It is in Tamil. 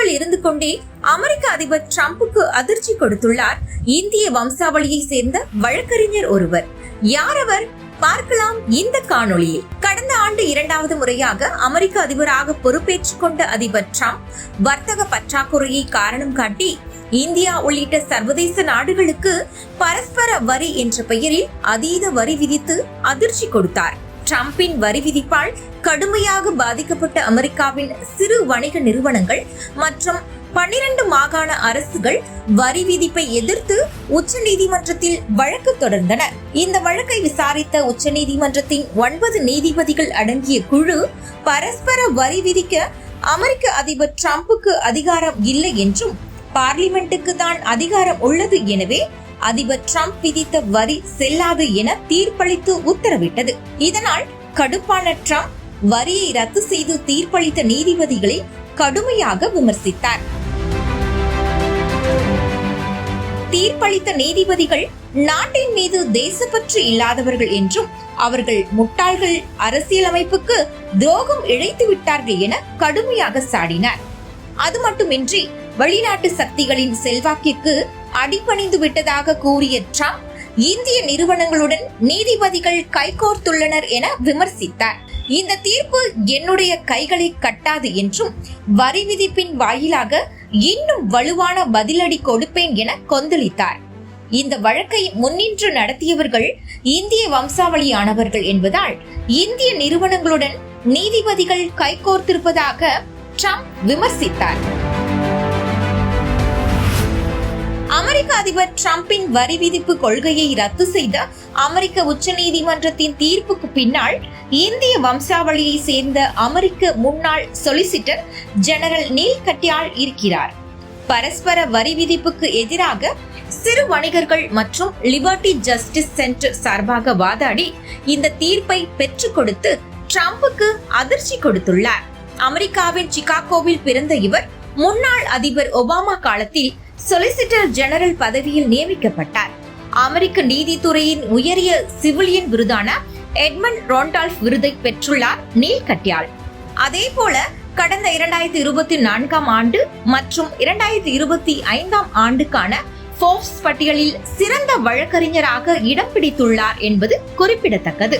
சிகாகோவில் இருந்து கொண்டே அமெரிக்க அதிபர் டிரம்புக்கு அதிர்ச்சி கொடுத்துள்ளார் இந்திய வம்சாவளியை சேர்ந்த வழக்கறிஞர் ஒருவர். யார் அவர்? பார்க்கலாம் இந்த காணொளியில். கடந்த ஆண்டு 2வது முறையாக அமெரிக்க அதிபராக பொறுப்பேற்றுக் கொண்ட அதிபர் டிரம்ப் வர்த்தக பற்றாக்குறையை காரணம் காட்டி இந்தியா உள்ளிட்ட சர்வதேச நாடுகளுக்கு பரஸ்பர வரி என்ற பெயரில் அதீத வரி விதித்து அதிர்ச்சி கொடுத்தார். டிரம்பின் வரி விதிப்பால் கடுமையாக பாதிக்கப்பட்ட அமெரிக்காவின் சிறு வணிக நிறுவனங்கள் மற்றும் 12 மாகாண அரசுகள் வரி விதிப்பை எதிர்த்து உச்சநீதிமன்றத்தில் வழக்கு தொடர்ந்தனர். இந்த வழக்கை விசாரித்த உச்சநீதிமன்றத்தின் 9 நீதிபதிகள் அடங்கிய குழு பரஸ்பர வரி விதிக்க அமெரிக்க அதிபர் டிரம்புக்கு அதிகாரம் இல்லை என்றும் பார்லிமெண்ட்டுக்கு தான் அதிகாரம் உள்ளது, எனவே அதிபர் டிரம்ப் விதித்த வரி செல்லாது என தீர்ப்பளித்து உத்தரவிட்டது. இதனால் கடுப்பான டிரம்ப் வரியை ரத்து செய்து தீர்ப்பளித்த நீதிபதிகளை கடுமையாக விமர்சித்தார். தீர்ப்பளித்த நீதிபதிகள் நாட்டின் மீது தேசப்பற்று இல்லாதவர்கள் என்றும் அவர்கள் முட்டாள்கள், அரசியலமைப்புக்கு துரோகம் இழைத்து விட்டார்கள் என கடுமையாக சாடினார். அது மட்டுமின்றி வெளிநாட்டு சக்திகளின் செல்வாக்கிற்கு அடிபணிந்து விட்டதாக கூறிய டிரம்ப் இந்திய நிறுவனங்களுடன் நீதிபதிகள் கைகோர்த்துள்ளனர் என விமர்சித்தார். இந்த தீர்ப்பு என்னுடைய கைகளை கட்டாது என்றும் வரி விதிப்பின் வாயிலாக இன்னும் வலுவான பதிலடி கொடுப்பேன் என கொந்தளித்தார். இந்த வழக்கை முன்னின்று நடத்தியவர்கள் இந்திய வம்சாவளியானவர்கள் என்பதால் இந்திய நிறுவனங்களுடன் நீதிபதிகள் கைகோர்த்திருப்பதாக டிரம்ப் விமர்சித்தார். அமெரிக்க அதிபர் டிரம்பின் வரி விதிப்பு கொள்கையை ரத்து செய்த அமெரிக்க உச்சநீதிமன்றத்தின் தீர்ப்புக்கு பின்னால் இந்திய வம்சாவளியை சேர்ந்த அமெரிக்க முன்னாள் சொலிசிட்டர் ஜெனரல் நீல் கட்டியால் இருக்கிறார். பரஸ்பர வரி விதிப்புக்கு எதிராக சிறு வணிகர்கள் மற்றும் லிபர்டி ஜஸ்டிஸ் சென்டர் சார்பாக வாதாடி இந்த தீர்ப்பை பெற்றுக் கொடுத்து டிரம்புக்கு அதிர்ச்சி கொடுத்துள்ளார். அமெரிக்காவின் சிகாகோவில் பிறந்த இவர் முன்னாள் அதிபர் ஒபாமா காலத்தில் சொலிசிட்டர் ஜெனரல் பதவியில் நியமிக்கப்பட்டார். அமெரிக்க நீதித்துறையின் உயரிய சிவிலியன் விருதான எட்மண்ட் ராண்டால்ஃப் விருதை பெற்றுள்ளார் நீல் கட்டியால். அதே போல கடந்த 2024 ஆண்டு மற்றும் 2025 ஆண்டுக்கான ஃபோர்ப்ஸ் பட்டியலில் சிறந்த வழக்கறிஞராக இடம் பிடித்துள்ளார் என்பது குறிப்பிடத்தக்கது.